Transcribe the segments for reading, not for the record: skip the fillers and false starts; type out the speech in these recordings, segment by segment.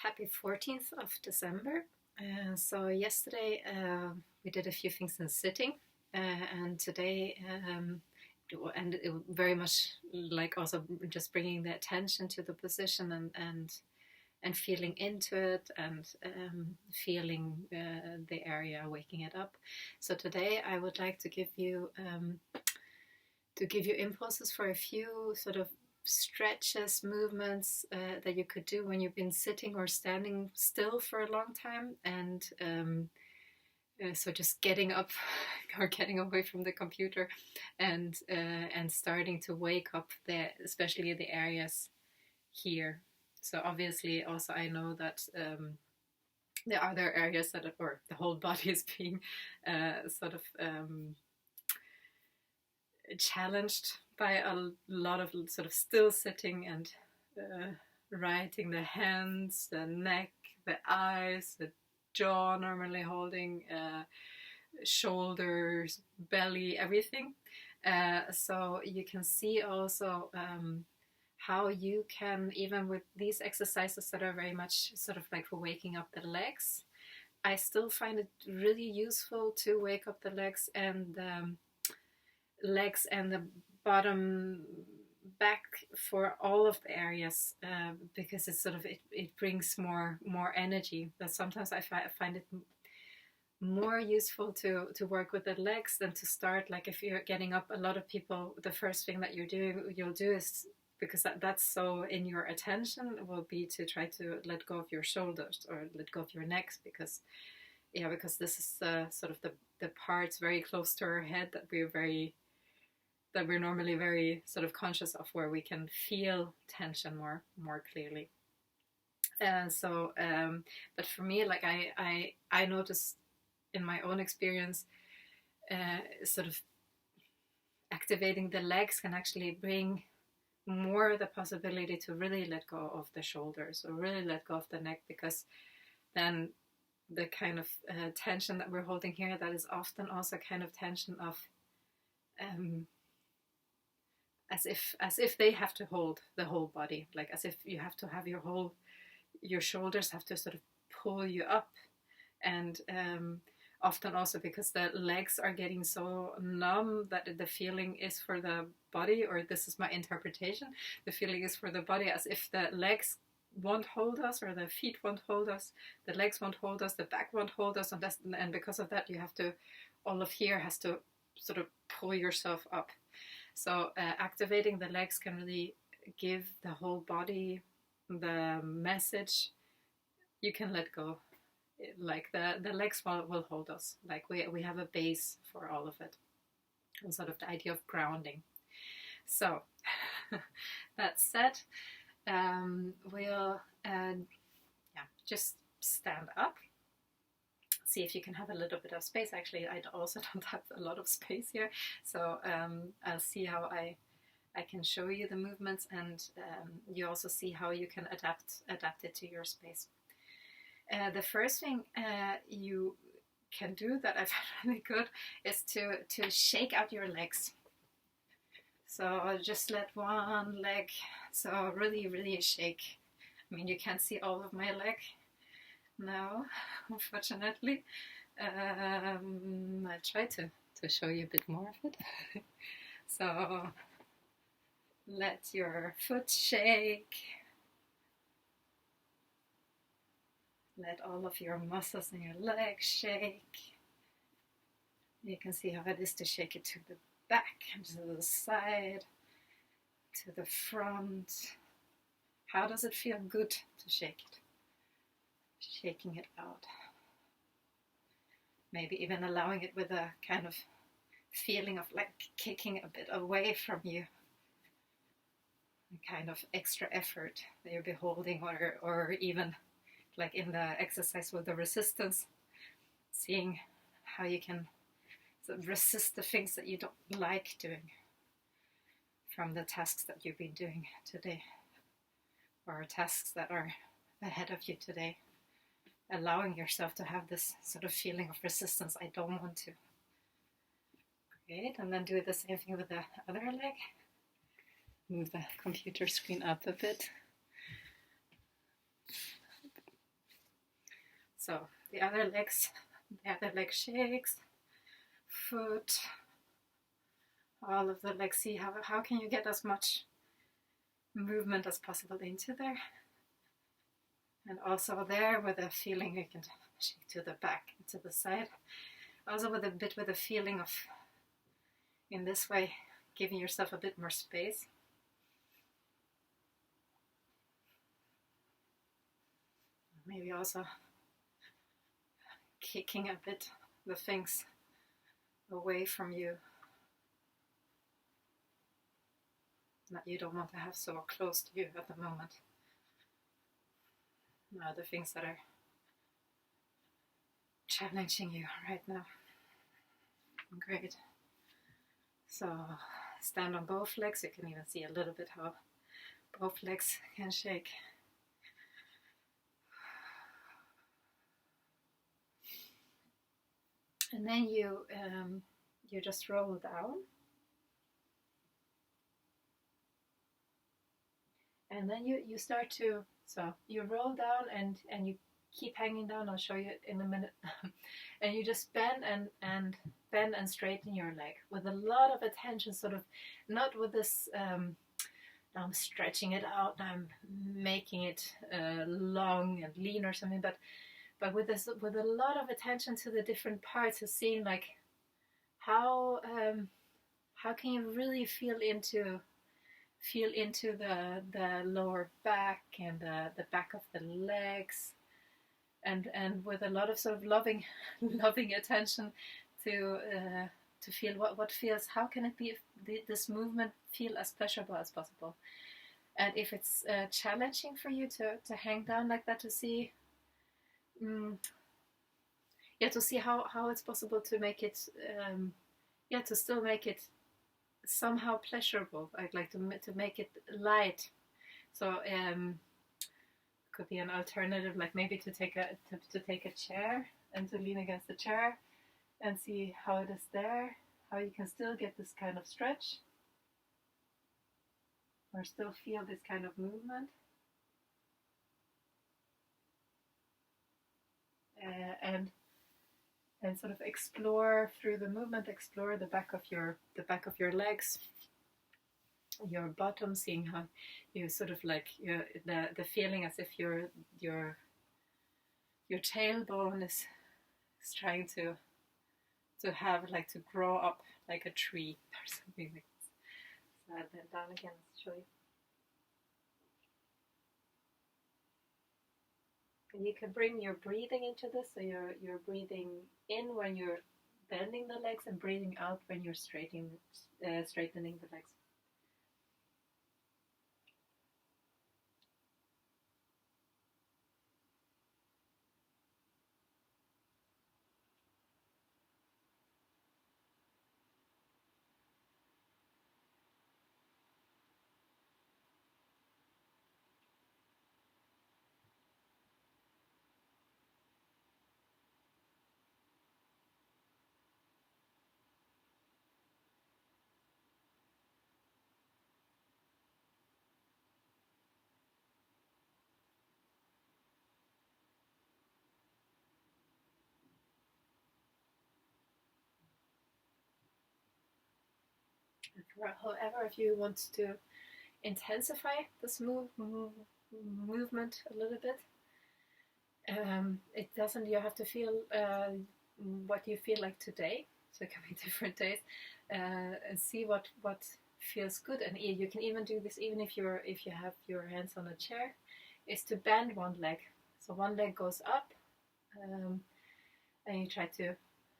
Happy 14th of December. So yesterday we did a few things in sitting, and today and it very much like also just bringing the attention to the position and feeling into it and feeling the area, waking it up. So today I would like to give you impulses for a few sort of stretches, movements that you could do when you've been sitting or standing still for a long time, and so just getting up or getting away from the computer and starting to wake up especially the areas here. So obviously, also I know that there are other areas or the whole body is being sort of challenged by a lot of sort of still sitting and writing the hands, the neck, the eyes, the jaw normally holding, shoulders, belly, everything. So you can see also how you can, even with these exercises that are very much sort of like for waking up the legs, I still find it really useful to wake up the legs and the bottom back for all of the areas, because it's sort of it brings more energy. But sometimes I find it more useful to work with the legs than to start, like if you're getting up. A lot of people, the first thing that you'll do is, because that's so in your attention, will be to try to let go of your shoulders or let go of your necks, because this is sort of the parts very close to our head that we're normally very sort of conscious of, where we can feel tension more clearly. And so, but for me, like I noticed in my own experience, sort of activating the legs can actually bring more the possibility to really let go of the shoulders or really let go of the neck, because then the kind of tension that we're holding here, that is often also kind of tension of as if they have to hold the whole body, like as if you have to have your shoulders have to sort of pull you up, and often also because the legs are getting so numb that the feeling is for the body, or this is my interpretation, the feeling is for the body as if the legs won't hold us, or the feet won't hold us, the legs won't hold us, the back won't hold us, and because of that you have to, all of here has to sort of pull yourself up. So activating the legs can really give the whole body the message, you can let go. Like the legs will hold us. Like we have a base for all of it. And sort of the idea of grounding. So that said, we'll just stand up. See if you can have a little bit of space. Actually, I also don't have a lot of space here, so I'll see how I can show you the movements, and you also see how you can adapt it to your space. The first thing you can do that I found really good is to shake out your legs. So just let one leg, so really shake. I mean, you can't see all of my leg now, unfortunately. I'll try to show you a bit more of it. So let your foot shake. Let all of your muscles in your legs shake. You can see how it is to shake it to the back and to the side, to the front. How does it feel good to shake it? Shaking it out. Maybe even allowing it with a kind of feeling of like kicking a bit away from you. A kind of extra effort that you're beholding, or even like in the exercise with the resistance, seeing how you can sort of resist the things that you don't like doing from the tasks that you've been doing today, or tasks that are ahead of you today. Allowing yourself to have this sort of feeling of resistance. I don't want to. Great, and then do the same thing with the other leg. Move the computer screen up a bit. So the other leg shakes, foot, all of the legs. See how can you get as much movement as possible into there. And also there with a feeling you can shake to the back, to the side. Also with a feeling of, in this way, giving yourself a bit more space. Maybe also kicking a bit the things away from you that you don't want to have so close to you at the moment. The things that are challenging you right now. Great. So stand on both legs. You can even see a little bit how both legs can shake. And then you just roll down. And then you start to, so you roll down and you keep hanging down. I'll show you in a minute. And you just bend and bend and straighten your leg with a lot of attention, sort of not with this, now I'm stretching it out, I'm making it long and lean or something, but with a lot of attention to the different parts, of seeing like how can you really feel into the lower back and the back of the legs, and with a lot of sort of loving attention to feel what feels, how can it be, this movement feel as pleasurable as possible. And if it's challenging for you to hang down like that, to see to see how it's possible to make it to still make it somehow pleasurable. I'd like to make it light. So could be an alternative, like maybe to take a chair and to lean against the chair and see how it is there, how you can still get this kind of stretch or still feel this kind of movement. And sort of explore through the movement, explore the back of your legs, your bottom, seeing how you sort of like the feeling as if your tailbone is trying to have, like, to grow up like a tree or something like this. So then down again, let's show you. And you can bring your breathing into this, so you're breathing in when you're bending the legs and breathing out when you're straightening the legs. However, if you want to intensify this movement a little bit, it doesn't. You have to feel what you feel like today. So it can be different days, and see what feels good. And you can even do this even if you have your hands on a chair. Is to bend one leg. So one leg goes up, and you try to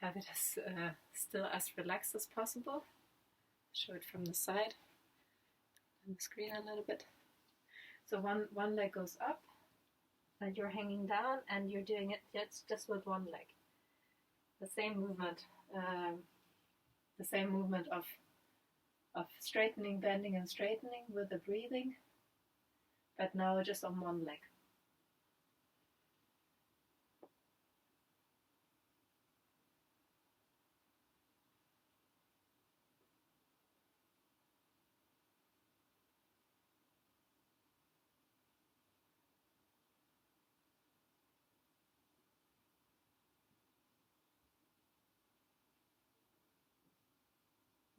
have it as still as relaxed as possible. Show it from the side on the screen a little bit. So one leg goes up and you're hanging down and you're doing it just with one leg. The same movement of straightening, bending and straightening with the breathing, but now just on one leg.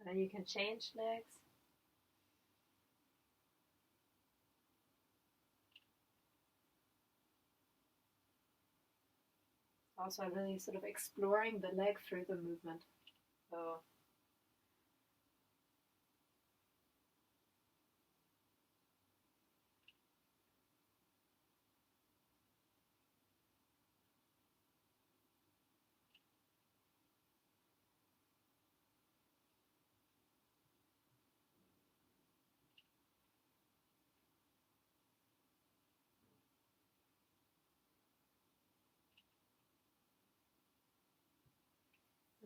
And you can change legs. Also really sort of exploring the leg through the movement. So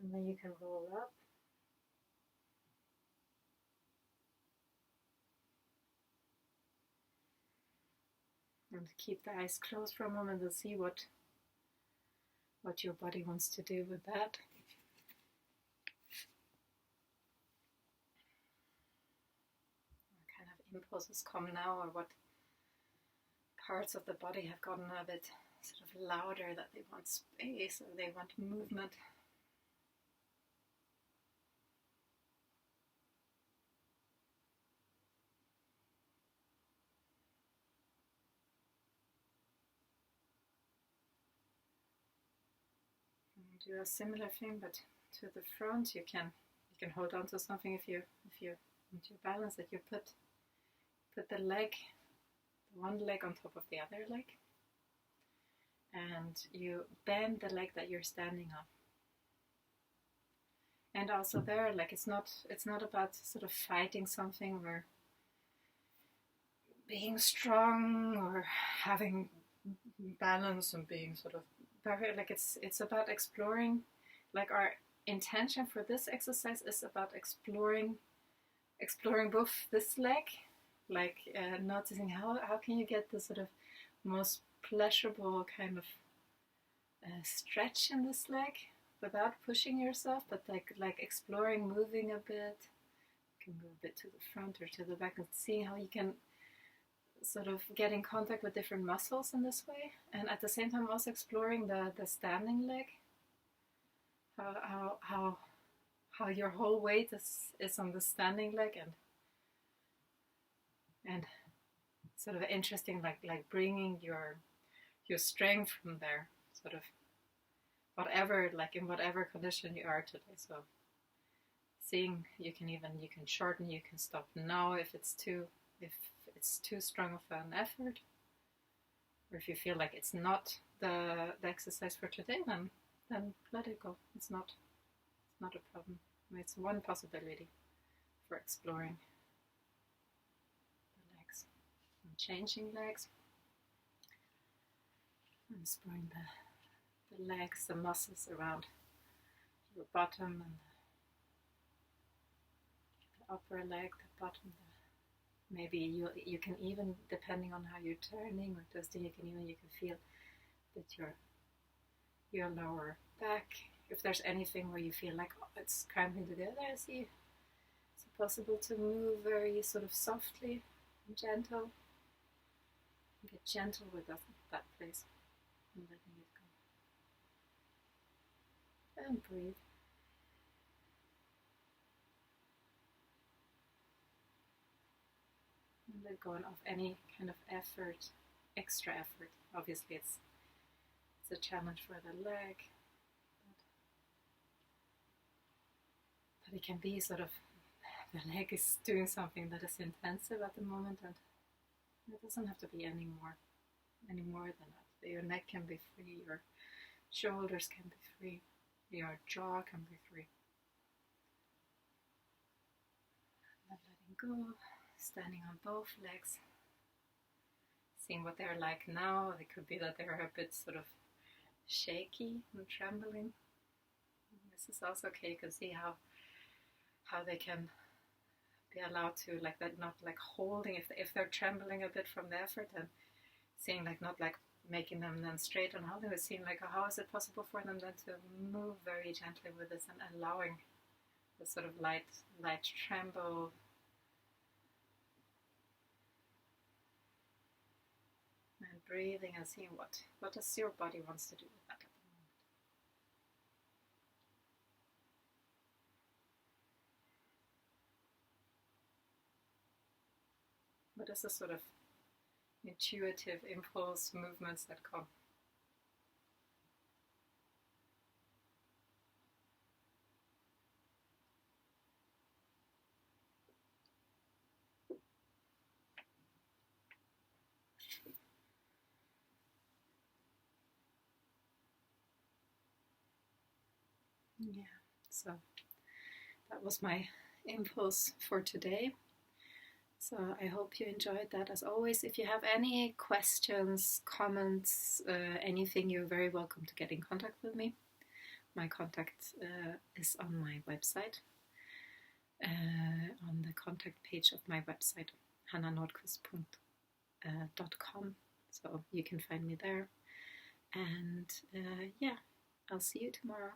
and then you can roll up. And keep the eyes closed for a moment and see what your body wants to do with that. What kind of impulses come now, or what parts of the body have gotten a bit sort of louder, that they want space or they want movement. Do a similar thing, but to the front. You can hold on to something if you want to balance it. You put the leg, one leg on top of the other leg, and you bend the leg that you're standing on. And also there, like it's not about sort of fighting something or being strong or having balance and being sort of perfect. Like it's about exploring. Like our intention for this exercise is about exploring both this leg, like noticing how can you get the sort of most pleasurable kind of stretch in this leg without pushing yourself, but like exploring, moving a bit. You can go a bit to the front or to the back and seeing how you can sort of get in contact with different muscles in this way, and at the same time also exploring the standing leg. How your whole weight is on the standing leg, and sort of interesting, like bringing your strength from there, sort of whatever, like in whatever condition you are today. So seeing you can shorten, you can stop now if it's too strong of an effort, or if you feel like it's not the exercise for today, then let it go. It's not a problem. It's one possibility for exploring the legs and changing legs, and exploring the legs, the muscles around your bottom and the upper leg, the bottom. Maybe you can even, depending on how you're turning or twisting, you can feel that your lower back. If there's anything where you feel like, oh, it's cramping together, see, it's possible to move very sort of softly and gentle. Get gentle with that place and letting it go. And breathe. And let go of any kind of effort, extra effort. Obviously, it's a challenge for the leg. But it can be sort of, the leg is doing something that is intensive at the moment, and it doesn't have to be any more than that. Your neck can be free, your shoulders can be free, your jaw can be free. And letting go, standing on both legs, seeing what they're like now. It could be that they're a bit sort of shaky and trembling. This is also okay. You can see how they can be allowed to, like that, not like holding, if they're trembling a bit from the effort, and seeing like not like making them then straight and holding, but seeing like how is it possible for them then to move very gently with this and allowing the sort of light tremble. And breathing and seeing what does your body wants to do with that at the moment. What is the sort of intuitive impulse movements that come? Yeah, so that was my impulse for today. So I hope you enjoyed that. As always, if you have any questions, comments, anything, you're very welcome to get in contact with me. My contact is on my website, on the contact page of my website, hannanordqvist.com. So you can find me there. And yeah, I'll see you tomorrow.